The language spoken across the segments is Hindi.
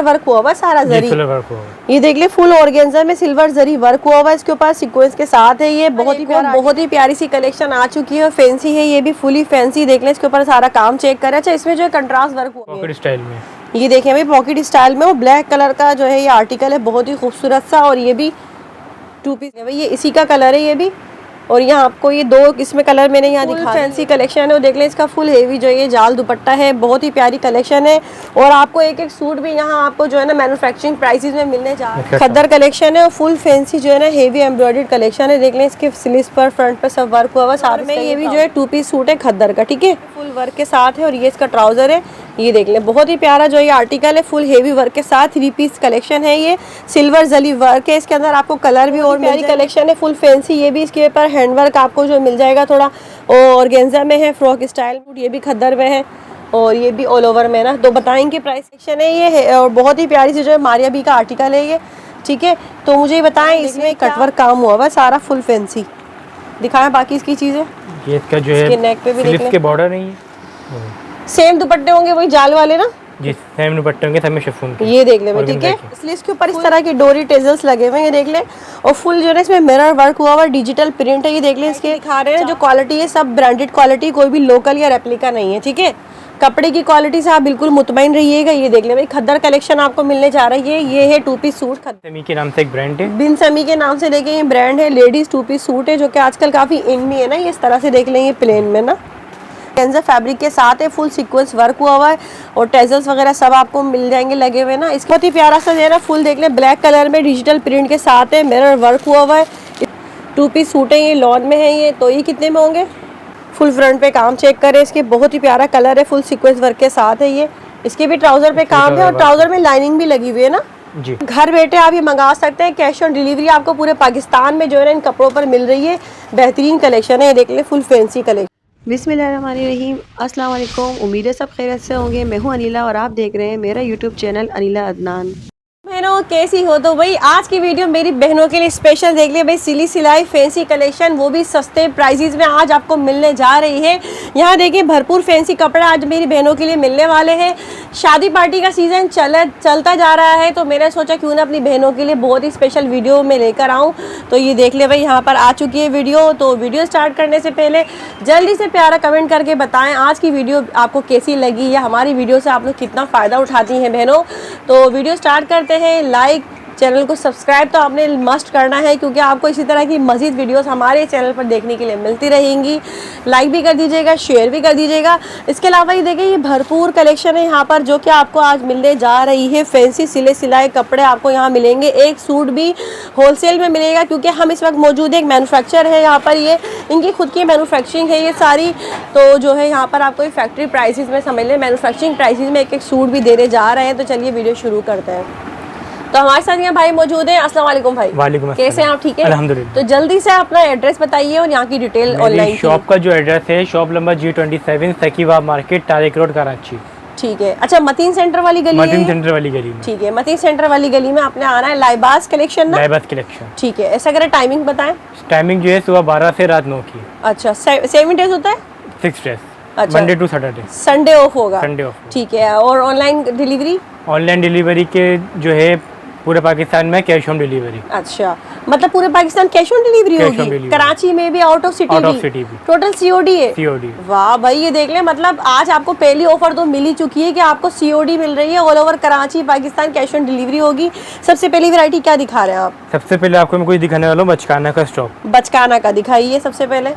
वर्क हुआ हुआ सारा जरी, वर्क हुआ। ये देख ले फुल ऑर्गेन्जा में सिल्वर जरी वर्क हुआ हुआ है इसके ऊपर सीक्वेंस के साथ है। ये बहुत ही प्यारी सी कलेक्शन आ चुकी है, फैंसी है, ये भी फुली फैंसी। देख ले इसके ऊपर सारा काम चेक करें। अच्छा इसमें जो है कंट्रास्ट वर्क हुआ है स्टाइल में, ये देखें भाई पॉकेट स्टाइल में, वो ब्लैक कलर का जो है ये आर्टिकल है, बहुत ही खूबसूरत सा। और ये भी 2 पीस है भाई, ये इसी का कलर है ये भी। और यहाँ आपको ये 2 इसमें कलर मैंने यहाँ दिखा फैंसी कलेक्शन है। और देख लें इसका फुल हेवी जो ये जाल दुपट्टा है, बहुत ही प्यारी कलेक्शन है। और आपको एक एक सूट भी यहाँ आपको जो है ना मैन्युफैक्चरिंग प्राइसेस में मिलने जा रहा है। खद्दर कलेक्शन है और फुल फैंसी जो है ना हेवी एम्ब्रॉयडर्ड कलेक्शन है। देख लें इसके स्लीव्स पर फ्रंट पर सब वर्क हुआ हुआ साथ में। ये भी जो है 2 पीस सूट है खद्दर का, ठीक है, फुल वर्क के साथ है। और ये इसका ट्राउजर है, ये देख लें बहुत ही प्यारा जो ये आर्टिकल है, फुल हेवी वर्क के साथ 3 पीस कलेक्शन है। ये सिल्वर जली वर्क है, इसके अंदर आपको कलर भी और प्यारी कलेक्शन है, फुल फैंसी। ये भी इसके ऊपर हैंडवर्क आपको जो मिल जाएगा थोड़ा, और ऑर्गेन्जा में है, फ्रॉक स्टाइल, ये भी खद्दर में है और ये भी ऑल ओवर में ना। तो बताएंगे प्राइस सेक्शन है ये है। और बहुत ही प्यारी सी जो है मारिया बी का आर्टिकल है ये, ठीक है। तो मुझे बताएं इसमें कटवर्क काम हुआ हुआ सारा फुल फैंसी, दिखाएं बाकी इसकी चीजें। ये इसका जो है नेक पे भी देख लें, के बॉर्डर नहीं है, सेम दुपट्टे होंगे वही जाल वाले ना जी, सेम दुपट्टे होंगे सब में शिफॉन के। ये देख ले भाई, ठीक है। इसलिए इसके ऊपर इस तरह के डोरी टेजल्स लगे हुए हैं, ये देख ले। और फुल जो है इसमें मिरर वर्क हुआ हुआ डिजिटल प्रिंट है, ये देख ले। इसके दिखा रहे हैं जो क्वालिटी है सब ब्रांडेड क्वालिटी, कोई भी लोकल या रेप्लिका नहीं है, ठीक है। कपड़े की क्वालिटी से आप बिल्कुल मुतमईन रहिएगा। ये देख ले भाई खद्दर कलेक्शन आपको मिलने जा रही है। ये है 2 पीस सूट, समी के नाम से एक ब्रांड है, बिन समी के नाम से देखें ये ब्रांड है। लेडीज 2 पीस सूट है जो कि आजकल काफी इन में है ना, ये इस तरह से देख लें, ये प्लेन में ना ऑर्गेन्जा फैब्रिक के साथ है, फुल सीक्वेंस वर्क हुआ हुआ है और टेजल्स वगैरह सब आपको मिल जाएंगे लगे हुए ना। इसका बहुत ही प्यारा सा है ना, फुल देख लें ब्लैक कलर में डिजिटल प्रिंट के साथ है, मिरर वर्क हुआ हुआ है। 2 पीस सूट है, ये लॉन में है ये। तो ये कितने में होंगे? फुल फ्रंट पे काम चेक करें, इसके बहुत ही प्यारा कलर है, फुल सीक्वेंस वर्क के साथ है ये। इसके भी ट्राउजर पे काम है और ट्राउजर में लाइनिंग भी लगी हुई है ना जी। घर बैठे आप ये मंगा सकते हैं, कैश ऑन डिलीवरी आपको पूरे पाकिस्तान में जो है इन कपड़ों पर मिल रही है। बेहतरीन कलेक्शन है, ये देख ले फुल फैंसी कलेक्शन। बिस्मिल्लाहिर्रहमानिर्रहीम, अस्सलाम वालेकुम। उम्मीद है सब खैरियत से होंगे। मैं हूं अनिला और आप देख रहे हैं मेरा यूट्यूब चैनल अनिला अदनान। बहनों कैसी हो? तो भाई आज की वीडियो मेरी बहनों के लिए स्पेशल देख लिया भाई, सिली सिलाई फैंसी कलेक्शन, वो भी सस्ते प्राइसेस में आज आपको मिलने जा रही है। यहाँ देखिए भरपूर फैंसी कपड़ा आज मेरी बहनों के लिए मिलने वाले हैं। शादी पार्टी का सीज़न चलता जा रहा है, तो मैंने सोचा क्यों ना अपनी बहनों के लिए बहुत ही स्पेशल वीडियो में लेकर आऊँ। तो ये देख ले भाई यहाँ पर आ चुकी है वीडियो। तो वीडियो स्टार्ट करने से पहले जल्दी से प्यारा कमेंट करके बताएं आज की वीडियो आपको कैसी लगी या हमारी वीडियो से आप लोग कितना फ़ायदा उठाती हैं बहनों। तो वीडियो स्टार्ट करते हैं। लाइक, चैनल को सब्सक्राइब तो आपने मस्ट करना है, क्योंकि आपको इसी तरह की मज़ीद वीडियोस हमारे चैनल पर देखने के लिए मिलती रहेंगी। लाइक भी कर दीजिएगा, शेयर भी कर दीजिएगा। इसके अलावा ये देखिए ये भरपूर कलेक्शन है यहाँ पर जो कि आपको आज मिलने जा रही है। फैंसी सिले सिलाए कपड़े आपको यहाँ मिलेंगे, एक सूट भी होलसेल में मिलेगा, क्योंकि हम इस वक्त मौजूद एक मैन्युफैक्चर है यहाँ पर, ये इनकी खुद की मैन्युफैक्चरिंग है ये सारी। तो जो है यहाँ पर आपको फैक्ट्री प्राइसेस में समझ लें, मैन्युफैक्चरिंग प्राइसेस में एक एक सूट भी देने जा रहे हैं। तो चलिए वीडियो शुरू करते हैं। तो हमारे साथ यहाँ भाई मौजूद हैं। अस्सलाम वालेकुम भाई। वालेकुम अस्सलाम। कैसे हैं आप? ठीक है अल्हम्दुलिल्लाह। तो जल्दी से अपना एड्रेस बताइए और यहाँ की डिटेल ऑनलाइन। शॉप का जो एड्रेस है, शॉप नंबर G27 सकीवा मार्केट, तारिक रोड, कराची। ठीक है। अच्छा मतीन सेंटर वाली गली, मतीन सेंटर वाली गली में। ठीक है, मतीन सेंटर वाली गली में आपने आना है। लाइबास कलेक्शन ना? लाइबास कलेक्शन, ठीक है। ऐसा करें टाइमिंग बताएं। टाइमिंग जो है सुबह 12 से रात 9 की। अच्छा 7 डेज होता है? 6 डेज, अच्छा, Monday to Saturday, Sunday off होगा। संडे ऑफ, ठीक है। और ऑनलाइन डिलीवरी? ऑनलाइन डिलीवरी के जो है पूरे पाकिस्तान में कैश ऑन डिलीवरी। अच्छा मतलब पूरे पाकिस्तान कैश ऑन डिलीवरी होगी? कराची में भी, आउट ऑफ सिटी भी? टोटल सीओडी है? सीओडी। वाह भाई, ये देख ले, मतलब आज आपको पहली ऑफर तो मिल ही चुकी है कि आपको सीओडी मिल रही है। All over Karachi Pakistan cash on delivery होगी। सबसे पहली वैरायटी क्या दिखा रहे हैं आप? सबसे पहले आपको मैं कुछ दिखाने वाला हूँ बचकाना का स्टॉक। बचकाना का दिखाइए सबसे पहले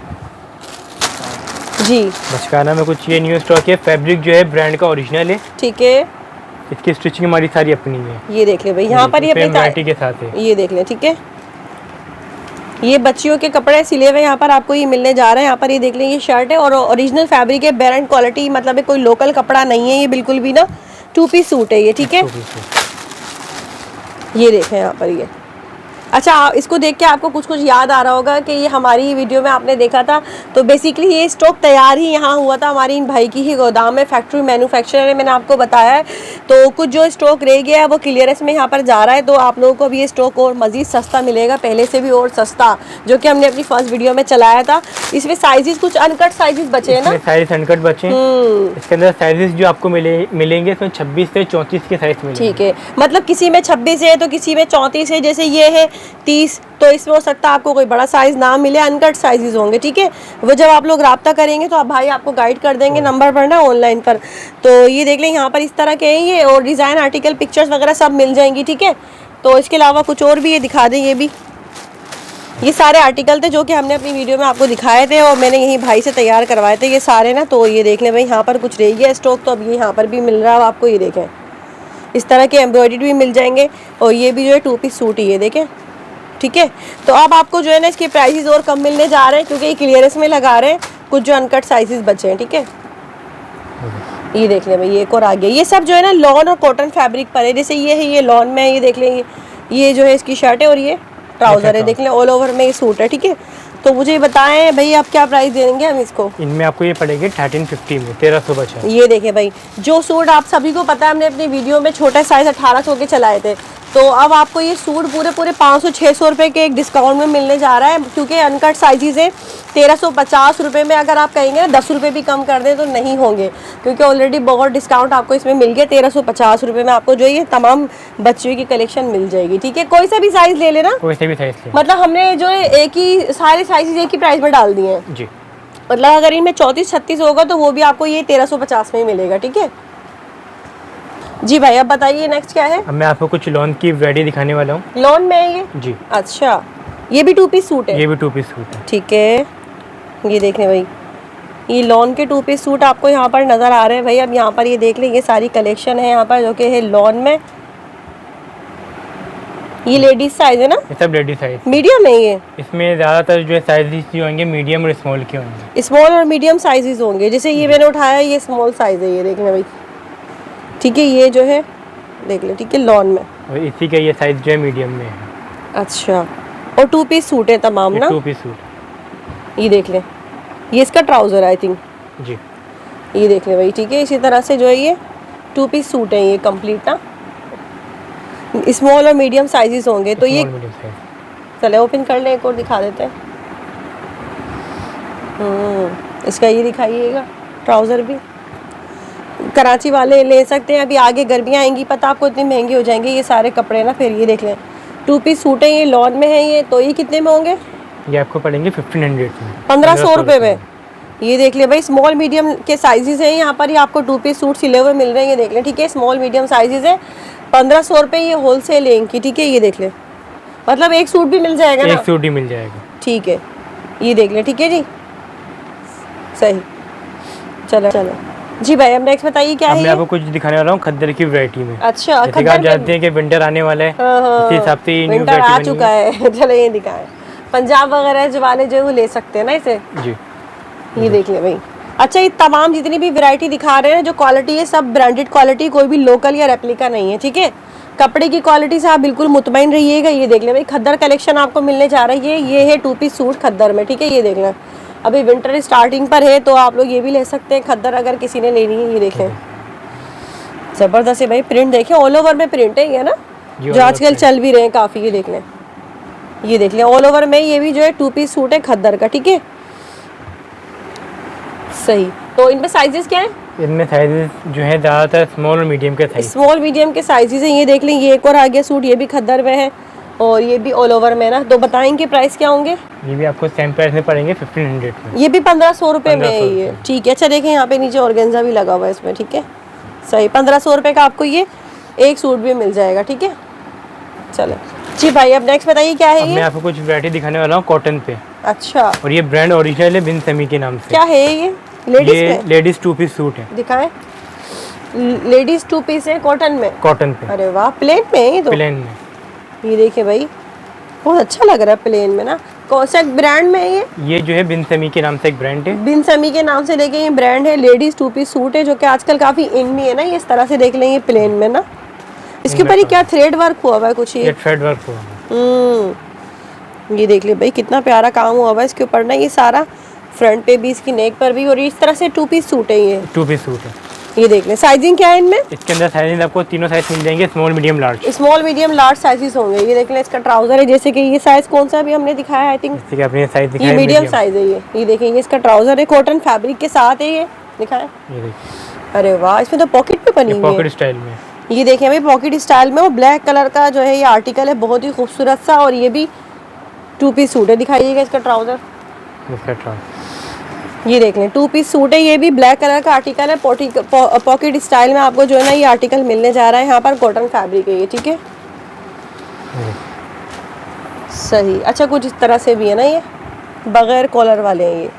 जी। बचकाना में कुछ ये न्यू स्टॉक है। फैब्रिक जो है ब्रांड का ओरिजिनल है, ठीक है। इसकी स्टिचिंग हमारी सारी अपनी है। ये देख ले भाई यहाँ पर ये वैरायटी के साथ है, ये देख ले, ठीक है। ये बच्चियों के कपड़े सिले हुए यहाँ पर आपको ये मिलने जा रहे हैं। यहाँ पर ये देख लें, ये शर्ट है और ओरिजिनल फैब्रिक है, ब्रांड क्वालिटी, मतलब कोई लोकल कपड़ा नहीं है ये बिल्कुल भी ना। 2 पीस सूट है ये, ठीक है। ये देखें यहाँ पर अच्छा, इसको देख के आपको कुछ कुछ याद आ रहा होगा कि ये हमारी वीडियो में आपने देखा था। तो बेसिकली ये स्टॉक तैयार ही यहाँ हुआ था, हमारी इन भाई की ही गोदाम में, फैक्ट्री मैन्युफैक्चरर है, मैंने आपको बताया है। तो कुछ जो स्टॉक रह गया है वो क्लियरेंस में यहाँ पर जा रहा है, तो आप लोगों को अब ये स्टॉक और मज़ीद सस्ता मिलेगा, पहले से भी और सस्ता, जो कि हमने अपनी फर्स्ट वीडियो में चलाया था। इसमें साइजेस कुछ अनकट साइजेस बचे हैं ना? साइज अनकट बचे हैं। इसके अंदर साइजेस जो आपको मिलेंगे इसमें 26 से 34 के साइज मिलेंगे। ठीक है, मतलब किसी में 26 है तो किसी में 34 है, जैसे ये है 30, तो इसमें हो सकता है आपको कोई बड़ा साइज ना मिले, अनकट साइजेस होंगे। ठीक है, वो जब आप लोग राब्ता करेंगे तो आप भाई आपको गाइड कर देंगे नंबर पर ना, ऑनलाइन पर। तो ये देख लें, यहाँ पर इस तरह के हैं ये, और डिज़ाइन आर्टिकल पिक्चर्स वगैरह सब मिल जाएंगी। ठीक है, तो इसके अलावा कुछ और भी ये दिखा दें, ये भी, ये सारे आर्टिकल थे जो कि हमने अपनी वीडियो में आपको दिखाए थे और मैंने यही भाई से तैयार करवाए थे ये सारे ना। तो ये देख लें भाई, यहाँ पर कुछ रह गया स्टॉक, तो अब ये यहाँ पर भी मिल रहा है आपको, ये देखें इस तरह के एम्ब्रॉयडरी भी मिल जाएंगे, और ये भी जो है 2 पीस सूट ही है, देखें। ठीक है, तो अब आपको जो है ना इसके प्राइसेस और कम मिलने जा रहे हैं, क्योंकि ये क्लियरेंस में लगा रहे हैं, कुछ जो अनकट साइजेस बचे हैं। ठीक है, ये देख लें भाई, ये एक और आ गया। ये सब जो है ना लॉन और कॉटन फैब्रिक पर है, जैसे ये है, ये लॉन में है, ये देख लें, ये जो है इसकी शर्ट है और ये ट्राउजर है, देख लें ऑल ओवर में ये सूट है। ठीक है, तो मुझे बताएं भाई आप क्या प्राइस देंगे हम इसको? इनमें आपको ये पड़ेगी 1350 में, 1300 बचा। ये देखें भाई, जो सूट आप सभी को पता है, हमने अपनी वीडियो में छोटा साइज 1800 के चलाए थे, तो अब आपको ये सूट पूरे 500-600 रुपये के एक डिस्काउंट में मिलने जा रहा है, क्योंकि अनकट साइजेस है। 1350 रुपये में अगर आप कहेंगे ना 10 रुपये भी कम कर दें तो नहीं होंगे, क्योंकि ऑलरेडी बहुत डिस्काउंट आपको इसमें मिल गया। 1350 रुपये में आपको जो ये तमाम बच्चों की कलेक्शन मिल जाएगी। ठीक है, कोई सा भी साइज ले लेना, कोई सा भी साइज ले, मतलब हमने जो है एक ही सारे साइजेस एक ही प्राइस में डाल दिए हैं जी। मतलब अगर इनमें 34-36 होगा तो वो भी आपको ये 1350 में ही मिलेगा। ठीक है जी भाई, अब बताइए नेक्स्ट क्या है? अब मैं आपको कुछ लॉन की वैरायटी दिखाने वाला हूँ। लॉन में है ये? जी। अच्छा, ये भी 2 पीस सूट है? ये भी 2 पीस सूट है। ठीक है, ये देख लें भाई, ये लॉन के 2 पीस सूट आपको यहाँ पर नज़र आ रहे हैं भाई। अब यहाँ पर ये देख लें, ये सारी कलेक्शन है यहाँ पर जो कि है लॉन में। ये लेडीज साइज है ना? ये सब लेडीज साइज, मीडियम है ये? इसमें ज़्यादातर जो है साइजेस जो होंगे मीडियम और स्मॉल के होंगे। स्मॉल और मीडियम साइजेस होंगे, जैसे ये मैंने उठाया ये स्मॉल साइज है, ये देख लें भाई। ठीक है, ये जो है देख लें, ठीक है, लॉन में, और इसी का ये साइज जो है मीडियम में है। अच्छा, और 2 पीस सूट है तमाम ना? 2 पीस सूट, ये देख लें, ये इसका ट्राउज़र आई थिंक जी। ये देख लें भाई। ठीक है, इसी तरह से जो है ये 2 पीस सूट है ये कंप्लीट ना, स्मॉल और मीडियम साइजेस होंगे। तो ये चले ओपन कर लें, एक और दिखा देते हैं। इसका ये दिखाइएगा, ट्राउज़र भी कराची वाले ले सकते हैं। अभी आगे गर्मियाँ आएंगी, पता आपको इतनी महंगी हो जाएंगे ये सारे कपड़े ना, फिर ये देख लें 2 पीस सूट है, ये लॉन में है ये, तो ये कितने में होंगे? ये आपको पड़ेंगे 1500 में, 1500 रुपये में। ये देख लें भाई, स्मॉल मीडियम के साइजेस हैं यहाँ पर, ये आपको 2 पीस सूट सिले हुए मिल रहे हैं, ये देख लें। ठीक है, स्मॉल मीडियम साइजेस है, 1500 रुपये ये होलसेल है इनकी। ठीक है, ये देख लें, मतलब एक सूट भी मिल जाएगा ना? एक सूट ही मिल जाएगा। ठीक है, ये देख लें। ठीक है जी, सही, चलो चलो जी भाई, अब नेक्स्ट बताइए क्या है? मैं आपको कुछ दिखाने वाला हूँ खद्दर की वैरायटी में। अच्छा, आप जानते हैं कि विंटर आने वाला है, इसी हिसाब से न्यू विंटर आ चुका है। चलो ये दिखाएं, पंजाब वगैरह जो वाले जो है वो ले सकते हैं ना इसे जी। ये देख ले भाई। अच्छा, ये तमाम जितनी भी वैरायटी दिखा रहे हैं, जो क्वालिटी है सब ब्रांडेड क्वालिटी, कोई भी लोकल या रेप्लिका नहीं है। ठीक है, कपड़े की क्वालिटी से आप बिल्कुल मुतमईन रहिएगा। ये देख ले भाई, खद्दर कलेक्शन आपको मिलने जा रही है, ये है 2 पीस सूट खद्दर में। ठीक है, ये देख लें, अभी विंटर स्टार्टिंग पर है तो आप लोग ये भी ले सकते हैं खद्दर अगर किसी ने लेनी है। ये देखें, ज़बरदस्त है भाई, प्रिंट देखें, ऑल ओवर में प्रिंट है ये ना, जो आजकल चल भी रहे हैं काफ़ी। ये देख लें, ये देख लें ऑल ओवर में, ये भी जो है 2 पीस सूट है खद्दर का। ठीक है, सही। तो इनमें साइजेस क्या है? इनमें साइजेस जो है ज़्यादातर स्मॉल और मीडियम के साइज, स्मॉल मीडियम के साइजेस हैं। ये देख लें, ये एक और आ गया सूट, ये भी खद्दर में है और ये भी ऑल ओवर में ना। तो बताएंगे प्राइस क्या होंगे? ये भी आपको सेम प्राइस में पड़ेंगे 1500 में। ये भी 1500 रुपये में है ये। ठीक है, अच्छा देखें यहाँ पे नीचे ऑर्गेन्जा भी लगा हुआ है इसमें। ठीक है, सही, 1500 रुपये का आपको ये एक सूट भी मिल जाएगा। ठीक है, चलो जी भाई, अब नेक्स्ट बताइए क्या है? ये मैं आपको कुछ वैरायटी दिखाने वाला हूँ कॉटन पे। अच्छा, और ये ब्रांड ओरिजिनल है बिन समी के नाम से। क्या है ये? लेडीज 2 पीस सूट है। दिखाएं, लेडीज 2 पीस है कॉटन में। कॉटन पे, अरे वाह, प्लेन में है ये तो। प्लेन में, ये देखिए भाई, बहुत अच्छा लग रहा है प्लेन में ना। कौन सा ब्रांड में है ये जो है बिन समी के नाम से एक ब्रांड है। बिन समी के नाम से लेके ये ब्रांड है, लेडीज 2 पीस सूट है, जो कि आजकल काफी इन में है ना। ये इस तरह से देख लें, ये प्लेन में ना, इसके ऊपर ही क्या थ्रेड वर्क हुआ हुआ है कुछ? ये थ्रेड वर्क हुआ ये देख ले भाई कितना प्यारा काम हुआ हुआ है इसके ऊपर ना, ये सारा फ्रंट पे भी, इसकी नेक पर भी, और इस तरह से 2 पीस सूट है ये। 2 पीस सूट है। ये देख ले साइजिंग क्या है इनमें? इसके अंदर साइज आपको तीनों साइज मिल जाएंगे, small medium large. Small medium large sizes होंगे। ये देख ले इसका ट्राउजर है, जैसे कि ये साइज कौन सा भी हमने दिखाया, आई थिंक जैसे कि आपने साइज दिखाया ये मीडियम साइज है। ये देखिए, ये इसका ट्राउजर है, कॉटन फैब्रिक के साथ है, ये दिखाया। ये देखिए, अरे वाह, इसमें तो पॉकेट पे बनी हुई है, पॉकेट स्टाइल में। ये देखें भाई पॉकेट स्टाइल में, और ब्लैक कलर का जो है ये आर्टिकल है, बहुत ही खूबसूरत सा, और ये भी 2 पीस सूट है। दिखाइएगा इसका ट्राउजर, ये देख लें 2 पीस सूट है, ये भी ब्लैक कलर का आर्टिकल है, पॉकेट स्टाइल में आपको जो है ना ये आर्टिकल मिलने जा रहा है। यहाँ पर कॉटन फैब्रिक है ये, ठीक है सही। अच्छा, कुछ इस तरह से भी है ना, ये बगैर कॉलर वाले हैं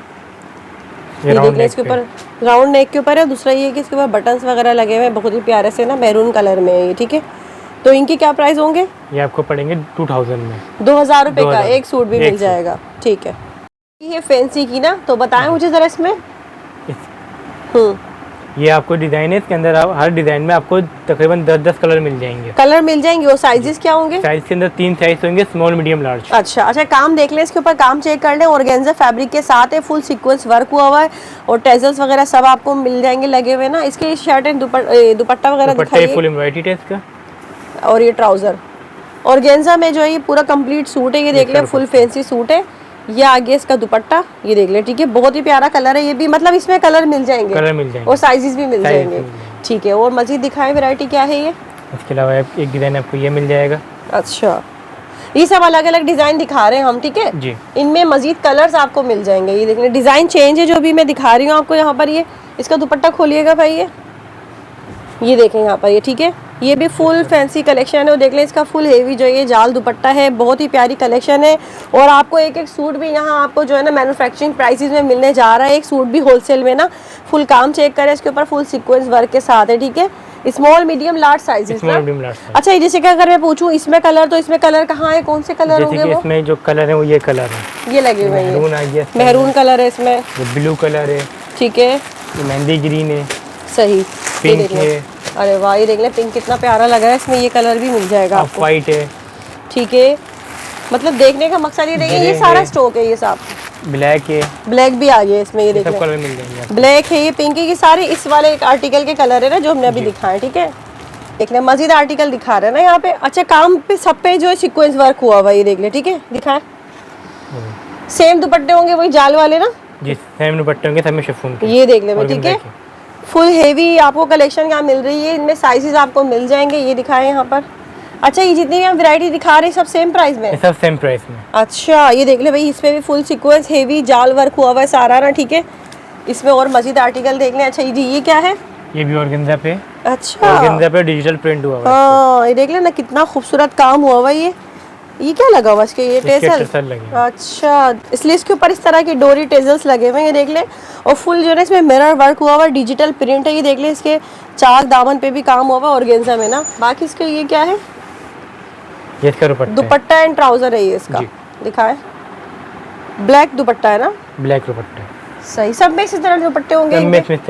ये देख लें, इसके ऊपर राउंड नेक के ऊपर है। दूसरा ये कि इसके ऊपर बटन्स वगैरह लगे हुए हैं, बहुत ही प्यारे से ना, मैरून कलर में है ये, ठीक है। तो इनके क्या प्राइस होंगे? ये आपको पड़ेंगे 2000 में, 2000 रुपये का एक सूट भी मिल जाएगा, ठीक है। ये फैंसी की ना, तो बताएं मुझे जरा इसमें। ये आपको डिजाइन है, इसके अंदर हर डिजाइन में आपको तकरीबन 10-10 कलर मिल जाएंगे। कलर मिल जाएंगे, और साइजेस क्या होंगे? साइज के अंदर 3 साइज होंगे, स्मॉल मीडियम लार्ज। अच्छा, काम देख लें, इसके ऊपर काम चेक कर लें, ऑर्गेन्जा फैब्रिक के साथ है, फुल सीक्वेंस वर्क हुआ हुआ है, और टेजल्स वगैरह सब आपको मिल जाएंगे लगे हुए ना। इसके शर्ट एंड दुपट्टा वगैरह दिखाइए, फुल एम्ब्रॉयडरी है इसका, और ये ट्राउजर ऑर्गेन्जा में जो है ये पूरा कंप्लीट सूट है। ये देख ले, फुल फैंसी सूट है। ये आगे इसका दुपट्टा, ये देख ले, ठीक है, बहुत ही प्यारा कलर है ये भी, मतलब इसमें कलर मिल जाएंगे, और साइजेस भी मिल जाएंगे, ठीक है। और मजीद दिखाएं वैरायटी क्या है ये? इसके अलावा एक डिजाइन आपको ये मिल जाएगा। अच्छा, ये सब अलग अलग डिजाइन दिखा रहे हैं हम, ठीक है जी। इनमें मजीद कलर्स आपको मिल जाएंगे। ये देखिए डिजाइन चेंज है जो भी मैं दिखा रही हूँ आपको। यहाँ पर ये इसका दुपट्टा खोलिएगा भाई, ये देखें यहाँ पर ये, ठीक है, ये भी फुल फैंसी कलेक्शन है। और देख लें इसका फुल हेवी जो ये जाल दुपट्टा है, बहुत ही प्यारी कलेक्शन है। और आपको एक एक सूट भी यहाँ आपको जो है ना मैन्युफैक्चरिंग प्राइसेस में मिलने जा रहा है। एक सूट भी होलसेल में ना, फुल काम चेक करें, इसके ऊपर फुल सीक्वेंस वर्क के साथ है, ठीक है। स्मॉल मीडियम लार्ज साइजेस ना। अच्छा, जैसे कि अगर मैं पूछूं इसमें कलर, तो इसमें कलर कहाँ है, कौन से कलर होंगे वो? इसमें जो कलर है वो ये कलर है, ये लगे हुए हैं, मेहरून कलर है इसमें, ब्लू कलर है, ठीक है, मेहंदी ग्रीन है, सही, पिंक है। अरे वाह, ये देख ले पिंक कितना प्यारा लगा है, इसमें ये कलर भी मिल जाएगा आपको, व्हाइट है, ठीक है। मतलब देखने का मकसद ये देखिए, ये सारा स्टॉक है, ये सब ब्लैक है, ब्लैक भी आ गया इसमें, ये देखिए कलर मिल जाएंगे, ब्लैक है, ये पिंक है, ये सारे इस वाले एक आर्टिकल के कलर है ना जो हमने अभी दिखाए, ठीक है। देख ले मजीद आर्टिकल दिखा रहे हैं ना यहाँ पे। अच्छा, काम पे सब पे जो है सीक्वेंस वर्क हुआ हुआ, ये देख ले, ठीक है, दिखाए। सेम दुपट्टे होंगे वही जाल वाले ना जी, सेम दुपट्टे होंगे, सब में शिफॉन के। ये देख ले, ठीक है, फुल हेवी आपको कलेक्शन यहाँ मिल रही है। इनमें साइजेस आपको मिल जाएंगे, ये दिखाए यहाँ पर। अच्छा, ये जितनी भी हम वैरायटी दिखा रहे हैं सब सेम प्राइस में? सब सेम प्राइस में। अच्छा, ये देख ले भाई, इसमें भी फुल सीक्वेंस हेवी जाल वर्क हुआ हुआ है सारा ना, ठीक है। इसमें और मजीद आर्टिकल देख लें। अच्छा जी, ये क्या है? ये भी ऑर्गेन्जा पे। अच्छा, ऑर्गेन्जा पे डिजिटल प्रिंट हुआ हुआ है। हाँ, ये देख ले ना कितना खूबसूरत काम हुआ हुआ है। ये क्या लगा हुआ इसके? ये टेजल लगे। अच्छा, इसलिए इसके ऊपर इस तरह की डोरी टेजल्स लगे हुए हैं, ये देख ले। और फुल जो है इसमें मिरर वर्क हुआ हुआ, डिजिटल प्रिंट है, ये देख ले। इसके चाक दामन पे भी काम हुआ हुआ ऑर्गेन्जा में ना। बाकी इसके ये क्या है? ये इसका दुपट्टा एंड ट्राउजर है ये इसका, दिखाए। ब्लैक दुपट्टा है ना? ब्लैक दुपट्टा, सही। सब में इसी तरह दुपट्टे होंगे,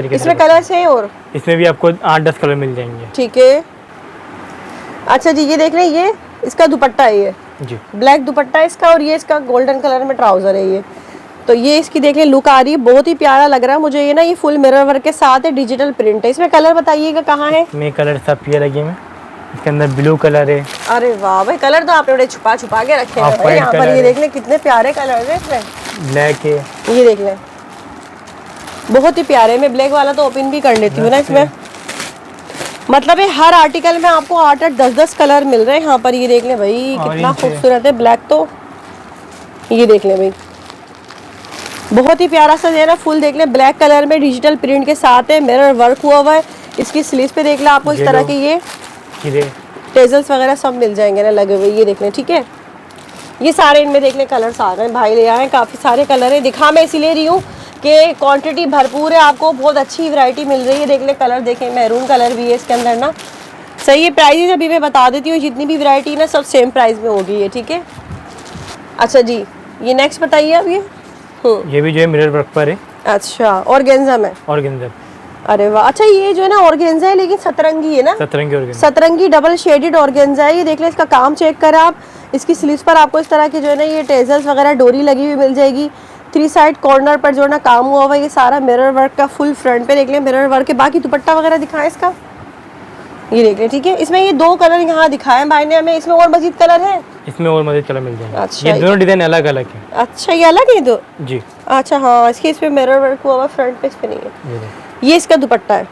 इसमें कलर है, और इसमें भी आपको 8-10 कलर मिल जाएंगे, ठीक है। अच्छा जी, ये देख रहे हैं, ये इसका दुपट्टा है, ये जी ब्लैक दुपट्टा है इसका, और ये इसका गोल्डन कलर में ट्राउजर है ये। तो ये इसकी देख ले लुक आ रही है, बहुत ही प्यारा लग रहा है मुझे ये ना। ये फुल मिरर वर्क के साथ है, डिजिटल प्रिंट है। इसमें कलर बताइएगा कहाँ है? इसमें कलर सब ये लगे हैं, इसके अंदर ब्लू कलर है। अरे वाह भाई, कलर तो आपने बड़े छुपा छुपा के रखे हैं भाई यहाँ पर। ये देख ले कितने प्यारे कलर है इसमें। ब्लैक है, ये देख ले, बहुत ही प्यारे। मैं ब्लैक वाला तो ओपन भी कर लेती हूँ ना इसमें। मतलब ये हर आर्टिकल में आपको 8-8, 10-10 कलर मिल रहे हैं यहाँ पर। ये देख ले भाई कितना खूबसूरत है ब्लैक तो। ये देख ले भाई, बहुत ही प्यारा सा है ना, फुल देख ले ब्लैक कलर में डिजिटल प्रिंट के साथ है, मिरर वर्क हुआ हुआ है। इसकी स्लीव्स पे देख ले आपको इस तरह के ये टेजल्स वगैरह सब मिल जाएंगे ना लगे हुए, ये देख ले, ठीक है। ये सारे इनमें देख ले कलर्स आ गए, भाई ले आए, काफ़ी सारे कलर है। दिखा मैं इसीलिए रही हूँ कि क्वांटिटी भरपूर है, आपको बहुत अच्छी वैरायटी मिल रही है। देख ले कलर देखें, मैरून कलर भी है इसके अंदर ना। सही है, प्राइस अभी मैं बता देती हूँ, जितनी भी वैरायटी ना सब सेम प्राइस में होगी ये, ठीक है। अच्छा जी, ये नेक्स्ट बताइए अब। ये भी जो है मिरर वर्क पर है। अच्छा, ऑर्गेन्जा में? ऑर्गेन्जा अरे वाह, अच्छा ये जो है ना ऑर्गेन्जा है लेकिन सतरंगी है ना, सतरंगी ऑर्गेन्जा, सतरंगी डबल शेडेड ऑर्गेन्जा है। ये देख लें, इसका काम चेक करें आप। इसकी स्लीव्स पर आपको इस तरह की जो है ना ये टेजल्स वगैरह डोरी लगी हुई मिल जाएगी। 3 साइड कॉर्नर पर जो है ना काम हुआ हुआ है, ये सारा मिरर वर्क का फुल फ्रंट पे देख लें मिरर वर्क के। बाकी दुपट्टा वगैरह दिखाएं इसका, ये देख लें, ठीक है। इसमें ये 2 कलर यहाँ दिखाए भाई ने हमें, इसमें और मजीद कलर है? इसमें और मजीद कलर मिल जाएंगे। अच्छा, ये दोनों डिजाइन अलग अलग है। अच्छा, ये अलग है दो जी। अच्छा हाँ, इसके इस पे मिरर वर्क हुआ हुआ फ्रंट पे, इस पे नहीं है। ये इसका दुपट्टा है,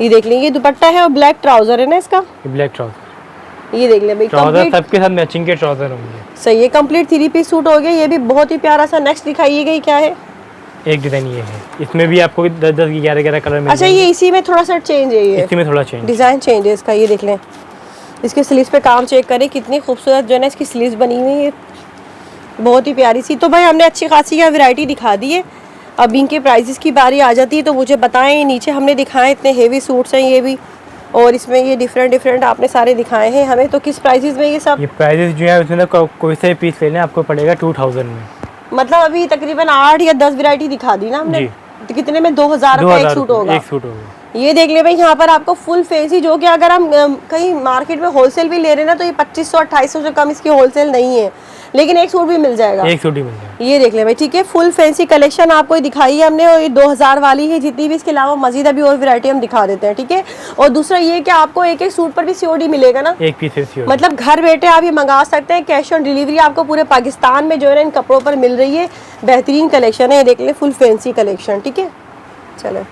ये देख लें, ये दुपट्टा है और ब्लैक ट्राउजर है ना इसका, ये ब्लैक ट्राउजर। ये देख लें भाई, ट्राउजर सबके साथ मैचिंग के ट्राउजर होंगे। सही है, कंप्लीट 3 पीस सूट हो गया। ये भी बहुत ही प्यारा सा। नेक्स्ट दिखाइएगा, ये क्या है? एक डिजाइन ये है, इसमें भी आपको 10-10 11-11 कलर मिल अच्छा, ये इसी में थोड़ा सा चेंज है, ये इसी में थोड़ा चेंज, डिजाइन चेंज है इसका। ये देख लें, इसके स्लीव्स पे काम चेक करें, कितनी खूबसूरत जो है ना इसकी स्लीव्स बनी हुई है, बहुत ही प्यारी सी। तो भाई हमने अच्छी खासी यहाँ वैरायटी दिखा दी है। अब इनके प्राइसेस की बारी आ जाती है, तो मुझे बताएं। नीचे हमने दिखाए इतने हेवी सूट्स हैं ये भी, और इसमें ये डिफरेंट आपने सारे दिखाए हैं हमें। तो किस प्राइसेस में ये सब? ये प्राइसेस जो है उसमें कोई से पीस लेने आपको पड़ेगा 2000 में। मतलब अभी तकरीबन 8 या 10 वैरायटी दिखा दी ना हमने। तो कितने में 2000 का एक सूट होगा? एक सूट होगा। ये देख ले भाई, यहाँ पर आपको फुल फैंसी, जो कि अगर हम कहीं मार्केट में होलसेल भी ले रहे हैं ना, तो ये 2500-2800 से कम इसकी होलसेल नहीं है, लेकिन एक सूट भी मिल जाएगा। एक सूट ही मिल जाएगा। ये देख ले भाई, ठीक है। फुल फैंसी कलेक्शन आपको दिखाई है हमने, और ये 2000 वाली है जितनी भी। इसके अलावा मजीद अभी और वैरायटी हम दिखा देते हैं, ठीक है। और दूसरा ये कि आपको एक एक सूट पर भी सीओडी मिलेगा ना, एक पीस है, मतलब घर बैठे आप ये मंगा सकते हैं। कैश ऑन डिलीवरी आपको पूरे पाकिस्तान में जो है ना इन कपड़ों पर मिल रही है। बेहतरीन कलेक्शन है, ये देख लें, फुल फैंसी कलेक्शन, ठीक है। चलो,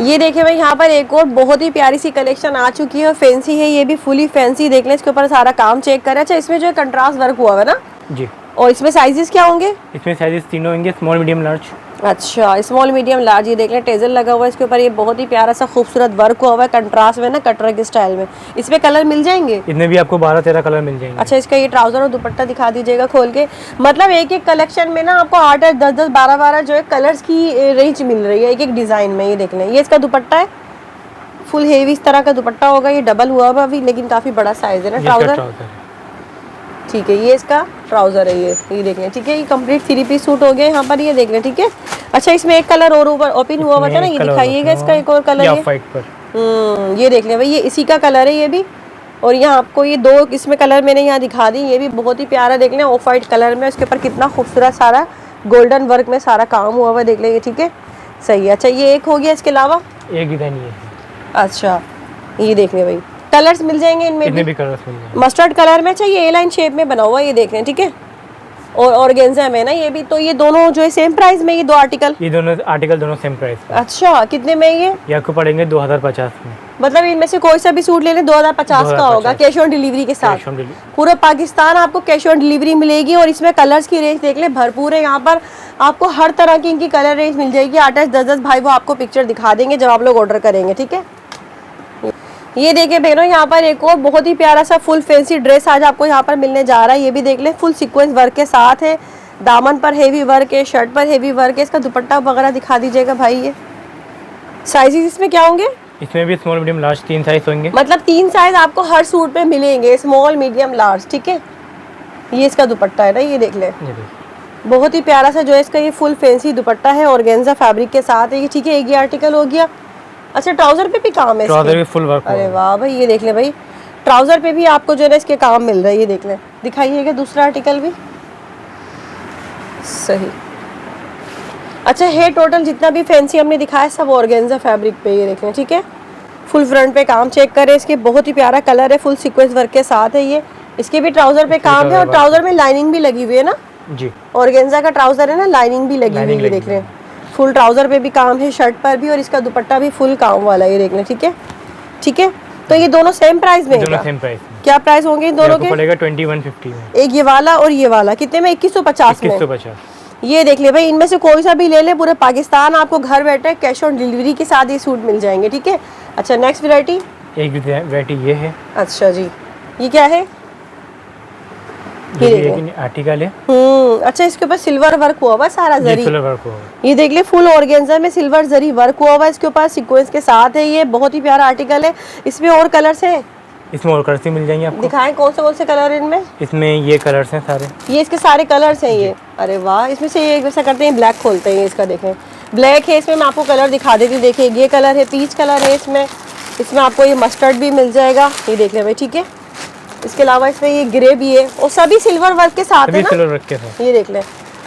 ये देखें भाई, यहाँ पर एक और बहुत ही प्यारी सी कलेक्शन आ चुकी है, फैंसी है, ये भी फुली फैंसी। देख लें, इसके ऊपर सारा काम चेक करें। अच्छा, इसमें जो है कंट्रास्ट वर्क हुआ है ना जी। और इसमें साइजेस क्या होंगे? इसमें साइजेस तीनों होंगे, स्मॉल मीडियम लार्ज। अच्छा, स्मॉल मीडियम लार्ज। ये देख लें, टेजल लगा हुआ है इसके ऊपर, ये बहुत ही प्यारा सा खूबसूरत वर्क हुआ हुआ है कंट्रास्ट में ना, कटरा के स्टाइल में। इसमें कलर मिल जाएंगे? इसमें भी आपको 12-13 कलर मिल जाएंगे। अच्छा, इसका ये ट्राउजर और दुपट्टा दिखा दीजिएगा खोल के। मतलब एक एक कलेक्शन में ना आपको 8-8, 10-10, 12-12 जो है कलर्स की रेंज मिल रही है एक एक डिजाइन में। ये देख लें, ये इसका दुपट्टा है, फुल हेवी इस तरह का दुपट्टा होगा। ये डबल हुआ हुआ अभी, लेकिन काफी बड़ा साइज है ना। ट्राउजर, ठीक है, ये इसका ट्राउजर है। ये देख लें, ठीक है। ये कंप्लीट 3 पीस सूट हो गया यहाँ पर, ये देख लें, ठीक है। अच्छा, इसमें एक कलर और ऊपर ओपन हुआ हुआ था ना, ये दिखाइएगा इसका एक और कलर। ये देख लें भाई, ये इसी का कलर है ये भी। और यहाँ आपको ये 2 इसमें कलर मैंने यहाँ दिखा दी, ये भी बहुत ही प्यारा। देख लें, ऑफ वाइट कलर में, उसके ऊपर कितना खूबसूरत सारा गोल्डन वर्क में सारा काम हुआ हुआ, देख लें, ठीक है, सही है। अच्छा, ये एक हो गया, इसके अलावा एक डिजाइन ये है। अच्छा, ये देख लें भाई, कलर्स मिल जाएंगे इनमें भी कलर्स मिल जाएंगे मस्टर्ड कलर में। अच्छा, ये ए लाइन शेप में बना हुआ है, ये देख लें, ठीक है। और ऑर्गेन्जा में ना ये भी। तो ये दोनों जो है सेम प्राइस में, ये 2 आर्टिकल? ये दोनों आर्टिकल दोनों सेम प्राइस। अच्छा, कितने में ये आपको पड़ेंगे 2050 में। मतलब इनमें से कोई सा भी सूट ले लें 2050 का होगा, कैश ऑन डिलीवरी के साथ। पूरा पाकिस्तान आपको कैश ऑन डिलीवरी मिलेगी। और इसमें कलर्स की रेंज देख लें, भरपूर है। यहाँ पर आपको हर तरह की इनकी कलर रेंज मिल जाएगी। 8-8, 10-10 भाई वो आपको पिक्चर दिखा देंगे जब आप लोग ऑर्डर करेंगे, ठीक है। ये देखिए बहनों, यहाँ पर एक और बहुत ही प्यारा सा फुल फैंसी ड्रेस आज आपको यहाँ पर मिलने जा रहा है। ये भी देख लें, फुल सीक्वेंस वर्क के साथ है, दामन पर हेवी वर्क है, शर्ट पर हेवी वर्क है। इसका दुपट्टा वगैरह दिखा दीजिएगा भाई। ये साइजेस इसमें क्या होंगे? इसमें भी स्मॉल मीडियम लार्ज 3 साइज होंगे। मतलब 3 साइज आपको हर सूट पे मिलेंगे, स्मॉल मीडियम लार्ज, ठीक है। ये इसका दुपट्टा है ना, ये देख लें, बहुत ही प्यारा सा जो है इसका ये फुल फैंसी दुपट्टा है, ऑर्गेन्जा फैब्रिक के साथ है ये, ठीक है। एक ये आर्टिकल हो गया। अच्छा, ट्राउजर पे भी काम है, ट्राउजर भी फुल वर्क। अरे वाह भाई, ये देख ले भाई, ट्राउजर पे भी आपको जो है इसके काम मिल रहा है, ये देख लें। दिखाइएगा दूसरा आर्टिकल भी, सही। अच्छा, है टोटल जितना भी फैंसी हमने दिखाया सब ऑर्गेन्जा फैब्रिक पे, ये देख लें, ठीक है। फुल फ्रंट पे काम चेक करें, इसके बहुत ही प्यारा कलर है, फुल सीक्वेंस वर्क के साथ है ये। इसके भी ट्राउजर पे काम है, और ट्राउजर में लाइनिंग भी लगी हुई है ना जी। ऑर्गेन्जा का ट्राउजर है ना, लाइनिंग भी लगी हुई है, ये देख लें। फुल ट्राउजर पे भी काम है, शर्ट पर भी, और इसका दुपट्टा भी फुल काम वाला है, ये देख लें, ठीक है, ठीक है। तो ये दोनों सेम प्राइस में दोनों सेम प्राइस में। क्या प्राइस होंगे इन दोनों के? पड़ेगा 2150 में। एक ये वाला और ये वाला कितने में? 2150 में। 2150। ये देख ले भाई, इनमें से कोई सा भी ले ले, पूरे पाकिस्तान आपको घर बैठे कैश ऑन डिलीवरी के साथ ये सूट मिल जाएंगे, ठीक है। अच्छा, नेक्स्ट वैरायटी, एक वैरायटी ये है। अच्छा जी, ये क्या है? ये आर्टिकल है। अच्छा, इसके ऊपर सिल्वर वर्क हुआ हुआ सारा जरी, सिल्वर वर्क हुआ। ये देख ले, फुल ऑर्गेन्जा में सिल्वर जरी वर्क हुआ हुआ, इसके ऊपर सीक्वेंस के साथ है। ये बहुत ही प्यारा आर्टिकल है। इसमें और कलर्स हैं? इसमें और कलर्स मिल जाएंगे आपको। दिखाएं कौन से कलर इनमें? इसमें ये कलर्स हैं सारे, ये इसके सारे कलर्स हैं ये। अरे वाह, इसमें से ये ऐसा करते हैं, ब्लैक खोलते हैं इसका, देखें ब्लैक है, इसमें मैं आपको कलर दिखा देती हूँ। देखिए ये कलर है, पीच कलर है इसमें आपको ये मस्टर्ड भी मिल जाएगा, ये देख ले भाई, ठीक है। इसके अलावा इसमें ये ग्रे भी है और सभी सिल्वर वर्क के साथ है ना, सिल्वर वर्क के साथ। ये देख ले,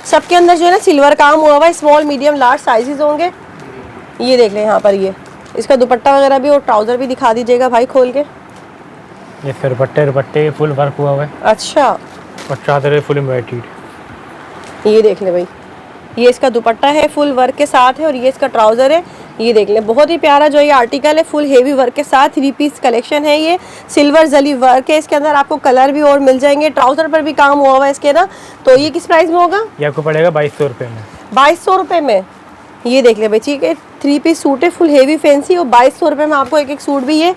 सबके अंदर जो है ना सिल्वर काम हुआ हुआ है। स्मॉल मीडियम लार्ज साइजेस होंगे, ये देख ले यहाँ पर। ये इसका दुपट्टा वगैरह भी और ट्राउजर भी दिखा दीजिएगा भाई खोल के। ये दुपट्टे फुल वर्क हुआ हुआ है। अच्छा, और चादर फुल एम्ब्रॉयडर्ड, ये देख ले भाई, ये इसका दुपट्टा है फुल वर्क के साथ है और ये इसका ट्राउजर है। ये देख ले बहुत ही प्यारा जो ये आर्टिकल है, फुल हेवी वर्क के साथ 3 पीस कलेक्शन है। ये सिल्वर जली वर्क है, इसके अंदर आपको कलर भी और मिल जाएंगे, ट्राउजर पर भी काम हुआ हुआ है इसके ना। तो ये किस प्राइस में होगा? ये आपको पड़ेगा 2200 रुपये में। 2200 रुपये में, ये देख ले भाई, ठीक है। 3 पीस सूट है फुल हेवी फैंसी और 2200 रुपये में आपको एक सूट भी ये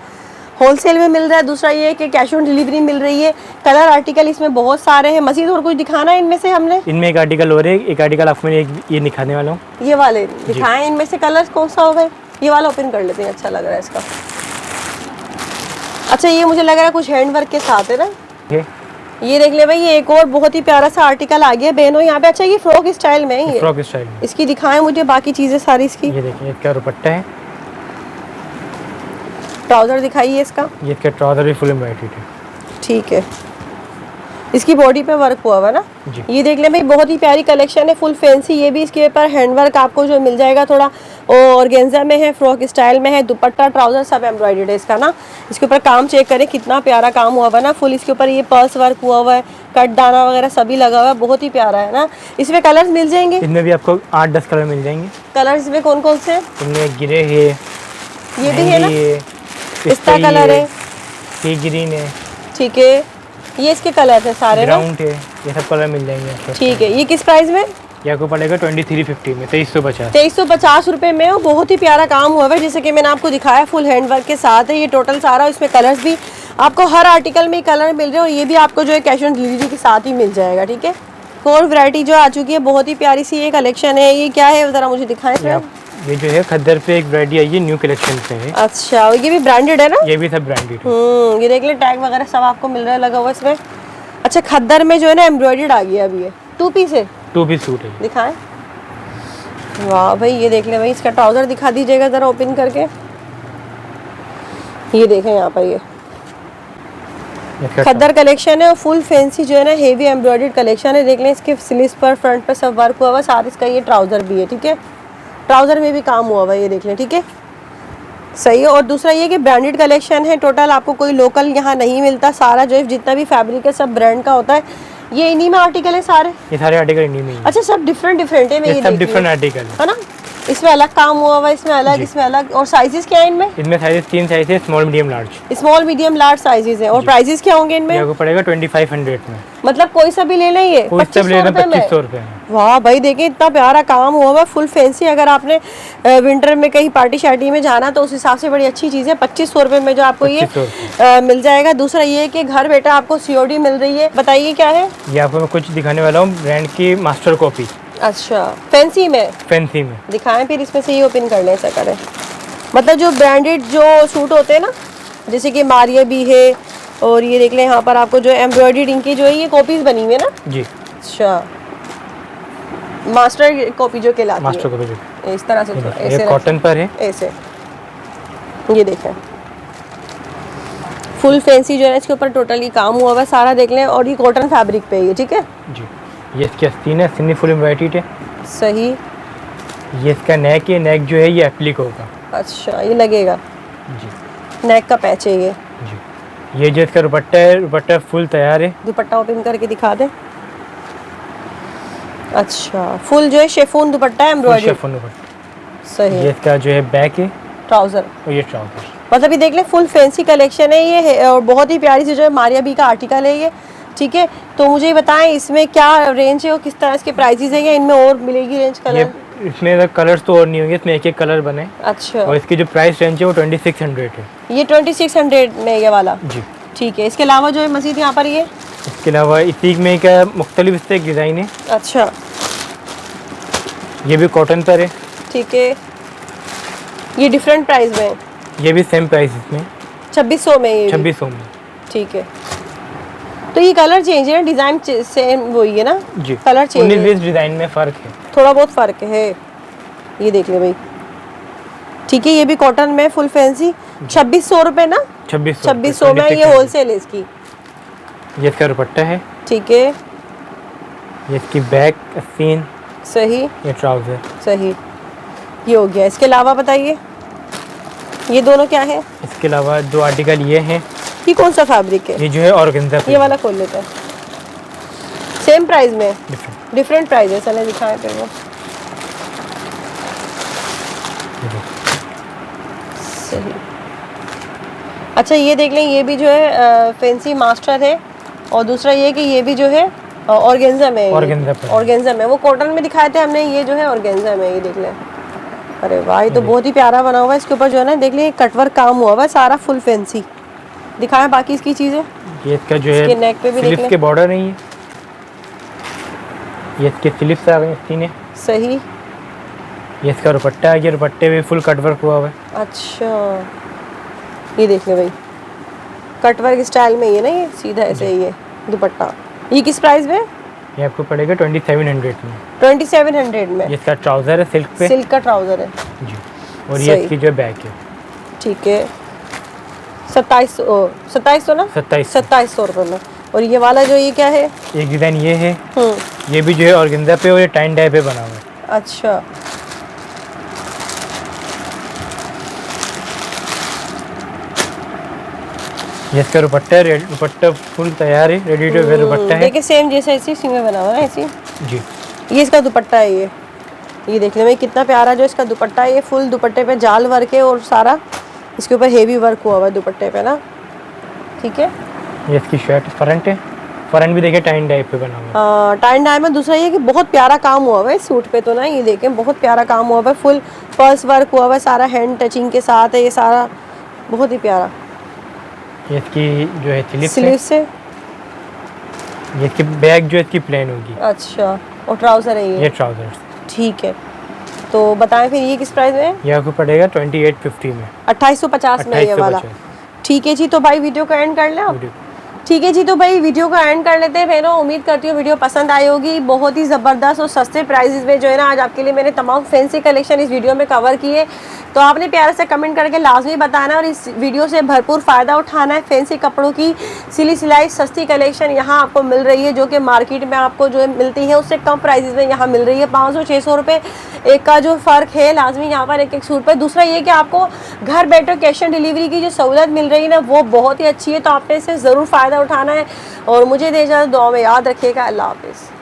होलसेल में मिल रहा है। दूसरा ये है कि कैश ऑन डिलीवरी मिल रही है। कलर आर्टिकल इसमें बहुत सारे हैं। मजीद और कुछ दिखाना है इनमें से हमने? इनमें एक आर्टिकल और है, एक आर्टिकल आपको मैं ये दिखाने वाला हूँ। ये वाले दिखाएं, इनमें से कलर कौन सा होगा? ये वाला ओपन कर लेते हैं, अच्छा लग रहा है इसका। अच्छा, ये मुझे लग रहा है कुछ हैंड वर्क के साथ है ना। ये देख ले भाई, ये एक और बहुत ही प्यारा सा आर्टिकल आ गया बहनों यहाँ पे। अच्छा, ये फ्रॉक स्टाइल में है, ये फ्रॉक स्टाइल में। इसकी दिखाएं मुझे बाकी चीजें सारी इसकी। ये देखिए इसका दुपट्टा है, ट्राउजर दिखाइए इसका। ये इसका ट्राउजर भी फुल एम्ब्रॉयडर्ड है, ठीक है। इसकी बॉडी पे वर्क हुआ हुआ ना जी। ये देख ले भाई, बहुत ही प्यारी कलेक्शन है, फुल फैंसी। ये भी इसके ऊपर हैंडवर्क आपको जो मिल जाएगा थोड़ा ऑर्गेन्जा में है, फ्रॉक स्टाइल में है। दुपट्टा ट्राउजर सब एम्ब्रॉयडर्ड है इसका ना। इसके ऊपर काम चेक करें कितना प्यारा काम हुआ हुआ है ना, फुल इसके ऊपर ये पर्स वर्क हुआ हुआ है, कट दाना वगैरह सभी लगा हुआ है, बहुत ही प्यारा है ना। इसमें कलर्स मिल जाएंगे? इनमें भी आपको 8-10 कलर मिल जाएंगे। कलर्स में कौन कौन से? इनमें ग्रे है, ये भी है ना, पिस्ता कलर है, सी ग्रीन है, ठीक है। ये इसके कलर है सारे ना, ब्राउन है, ये सब कलर मिल जाएंगे आपको। ठीक है। ये किस प्राइस में? ये आपको पड़ेगा 2350 में, 2350। 2350 रुपये में। और बहुत ही प्यारा काम हुआ है, जैसे कि मैंने आपको दिखाया, फुल हैंडवर्क के साथ है ये टोटल सारा। इसमें कलर्स भी आपको हर आर्टिकल में कलर मिल रहे हैं और ये भी आपको जो है कैश ऑन डिलीवरी के साथ ही मिल जाएगा, ठीक है। और वैरायटी जो आ चुकी है, बहुत ही प्यारी सी ये कलेक्शन है। ये क्या है ज़रा मुझे दिखाएं। ये जो है खद्दर पे एक वैरायटी आई है, न्यू कलेक्शन पे है। अच्छा, ये भी ब्रांडेड है ना? ये भी सब ब्रांडेड है। ये देख ले, टैग वगैरह सब आपको मिल रहा है लगा हुआ इसमें। अच्छा, खद्दर में जो है ना एम्ब्रॉयडर्ड आ गया अभी। ये 2 पीस है, 2 पीस सूट है, दिखाएं। वाह भाई, ये देख ले भाई, इसका ट्राउजर दिखा दीजिएगा जरा ओपन करके। ये देखें यहाँ पर, ये खद्दर कलेक्शन है और फुल फैंसी जो है ना हेवी एम्ब्रॉयडर्ड कलेक्शन है। देख लें, इसके स्लीव्स पर फ्रंट पर सब वर्क हुआ हुआ, साथ इसका ये ट्राउजर भी है, ठीक है। ट्राउजर में भी काम हुआ हुआ, ये देख लें, ठीक है, सही है। और दूसरा ये कि ब्रांडेड कलेक्शन है टोटल, आपको कोई लोकल यहाँ नहीं मिलता। सारा जो है जितना भी फैब्रिक है सब ब्रांड का होता है। ये इन्हीं में आर्टिकल है सारे? ये सारे आर्टिकल इन्हीं में। अच्छा, सब डिफरेंट डिफरेंट है। ये सब डिफरेंट आर्टिकल है ना, इसमें अलग काम हुआ हुआ, इसमें अलग, इसमें अलग। और साइजेस क्या है इनमें? इनमें साइजेस 3 साइज है, small medium large. Small medium large sizes है। और प्राइसेस क्या होंगे इनमें? आपको पड़ेगा 2500 में। मतलब कोई सा भी ले लें, ये 2500 रुपये में। वाह भाई, देखिए इतना प्यारा काम हुआ हुआ, फुल फैंसी। अगर आपने विंटर में कहीं पार्टी शार्टी में जाना तो उस हिसाब से बड़ी अच्छी चीज़ है। 2500 रुपये में जो आपको ये मिल जाएगा। दूसरा ये है कि घर बैठा आपको COD मिल रही है। बताइए क्या है ये? आपको मैं कुछ दिखाने वाला हूँ, ब्रांड की मास्टर कॉपी। अच्छा, फैंसी में? फैंसी में दिखाएं फिर, इसमें से ये ओपन कर लें, ऐसा करें। मतलब जो ब्रांडेड जो सूट होते हैं ना, जैसे कि मारिया भी है, और ये देख लें यहाँ पर आपको जो एम्ब्रॉयडर्ड इनकी जो है ये कॉपीज बनी हुई है ना जी। अच्छा, मास्टर कॉपी जो कहलाती है, मास्टर कॉपी इस तरह से ये कॉटन पर है ऐसे। ये देखें, फुल फैंसी जो है इसके ऊपर टोटली काम हुआ हुआ है सारा, देख लें। और ये कॉटन फैब्रिक पे है, ठीक है जी। ये इसकी आस्तीन है, सीनी फुल एम्ब्रॉयडर्ड है, सही। ये इसका नेक है, नेक जो है ये एप्लिक होगा। अच्छा, ये लगेगा जी, नेक का पैच है ये जी। ये जो इसका दुपट्टा है, दुपट्टा फुल तैयार है। दुपट्टा ओपन करके दिखा दे। अच्छा, फुल जो है शेफून दुपट्टा है, एम्ब्रॉयडरी शेफून दुपट्टा, सही। ये इसका जो है बैक है, ट्राउजर, और ये ट्राउजर। मतलब ये देख ले, फुल फैंसी कलेक्शन है ये है, और बहुत ही प्यारी सी जो है मारिया बी का आर्टिकल है ये, ठीक है। तो मुझे ये बताएं इसमें क्या रेंज है और किस तरह इसके प्राइसेस हैं, या इनमें और मिलेगी रेंज कलर? इसमें कलर्स तो और नहीं होंगे, इसमें एक कलर बने। अच्छा, और इसकी जो प्राइस रेंज है वो 2600 है। ये 2600 में ये वाला जी, ठीक है। इसके अलावा जो है मजीद यहाँ पर ये, इसके अलावा इसी में क्या मुख्तलिफ इससे एक डिज़ाइन है। अच्छा, ये भी कॉटन पर है, ठीक है। ये डिफरेंट प्राइस में, ये भी सेम प्राइस इसमें 2600 में, ये 2600 में, ठीक है। तो ये कलर चेंज है ना, डिज़ाइन सेम वही है ना जी, कलर चेंज है, 19-20 डिज़ाइन में फ़र्क है, थोड़ा बहुत फ़र्क है। ये देख ले भाई, ठीक है। ये भी कॉटन में फुल फैंसी, 2600 रुपये ना, 2600 में ये होलसेल है इसकी। ये इसका दुपट्टा है, ठीक है। ये इसकी बैक आस्तीन, सही। ये ट्राउजर, सही। ये हो गया। इसके अलावा बताइए ये दोनों क्या है? इसके अलावा 2 आर्टिकल ये हैं। ये कौन सा फैब्रिक है? ये जो है ऑर्गेन्जा, ये वाला खोल लेते हैं। सेम प्राइस में, डिफरेंट प्राइस है। चले दिखाएं फिर वो। सही। अच्छा ये देख लें, ये भी जो है फैंसी मास्टर है, और दूसरा ये कि ये भी जो है ऑर्गेन्जा में, ऑर्गेन्जा में। वो कॉटन में दिखाए थे हमने, ये जो है ऑर्गेन्जा में। ये देख लें, अरे वाह ये तो बहुत ही प्यारा बना हुआ है। इसके ऊपर जो है ना देख लें कटवर्क काम हुआ हुआ है सारा, फुल फैंसी। दिखाएं बाकी इसकी चीज़ें। ये इसका जो है नेक पे भी देख लें, के बॉर्डर नहीं है, ये इसके स्लिप्स आ गए इसकी। सही। ये इसका दुपट्टा है, ये दुपट्टे में फुल कटवर्क हुआ हुआ है। अच्छा ये देख लें भाई, कटवर्क स्टाइल में ये ना, ये सीधा ऐसे ही है दुपट्टा। ये किस प्राइस में? ये आपको पड़ेगा 2700 में। 2700 में। ये इसका ट्राउजर है सिल्क पे, सिल्क का ट्राउजर है जी। और ये इसकी जो बैक है, ठीक है। 2700 ना, 2700 रुपये में। और ये वाला जो ये क्या है? एक डिज़ाइन ये है, ये भी जो है ऑर्गेन्जा पे और ये टाइन डाई पे बना हुआ है। अच्छा ये इसका दुपट्टा है, दुपट्टा फुल तैयार है, रेडी टू वेयर दुपट्टा है। देखिए सेम जैसे इसी में बना हुआ है ऐसी जी। ये इसका दुपट्टा है। ये देखने में कितना प्यारा जो इसका दुपट्टा है। ये फुल दुपट्टे पे जाल वर्क है और सारा इसके ऊपर हेवी वर्क हुआ हुआ है दुपट्टे पे ना, ठीक है। ये इसकी शर्ट फ्रंट है, फ्रंट भी देखिए टाइन डाई पे बना हुआ है। हाँ टाइन डाई में। दूसरा ये कि बहुत प्यारा काम हुआ हुआ है सूट पे तो ना, ये देखें बहुत प्यारा काम हुआ हुआ है, फुल पर्स वर्क हुआ हुआ है सारा, हैंड टचिंग के साथ है ये सारा, बहुत ही प्यारा। ये इसकी जो है स्लीव से, ये इसकी बैक जो है इसकी प्लेन होगी। अच्छा और ट्राउजर है ये ट्राउजर, ठीक है। तो बताएं फिर ये किस प्राइस में है? ये आपको पड़ेगा 2850 में, 2850 में ये वाला, ठीक है जी। तो भाई वीडियो का एंड कर लें आप, ठीक है जी। तो भाई वीडियो का एंड कर लेते हैं बहनों। उम्मीद करती हूँ वीडियो पसंद आई होगी। बहुत ही ज़बरदस्त और सस्ते प्राइसेस में जो है ना आज आपके लिए मैंने तमाम फैंसी कलेक्शन इस वीडियो में कवर किए। तो आपने प्यारे से कमेंट करके लाजमी बताना और इस वीडियो से भरपूर फ़ायदा उठाना है। फैंसी कपड़ों की सिली सिलाई सस्ती कलेक्शन यहाँ आपको मिल रही है, जो कि मार्केट में आपको जो है मिलती है उससे कम प्राइसेस में यहाँ मिल रही है। 500-600 रुपये एक का जो फ़र्क है लाजमी यहाँ पर एक सूट पर। दूसरा ये कि आपको घर बैठे कैश ऑन डिलीवरी की जो सहूलत मिल रही है ना वो बहुत ही अच्छी है, तो आपने इससे ज़रूर फ़ायदा उठाना है। और मुझे दे इजाज़त, दुआ में याद रखिएगा। अल्लाह हाफ़िज़।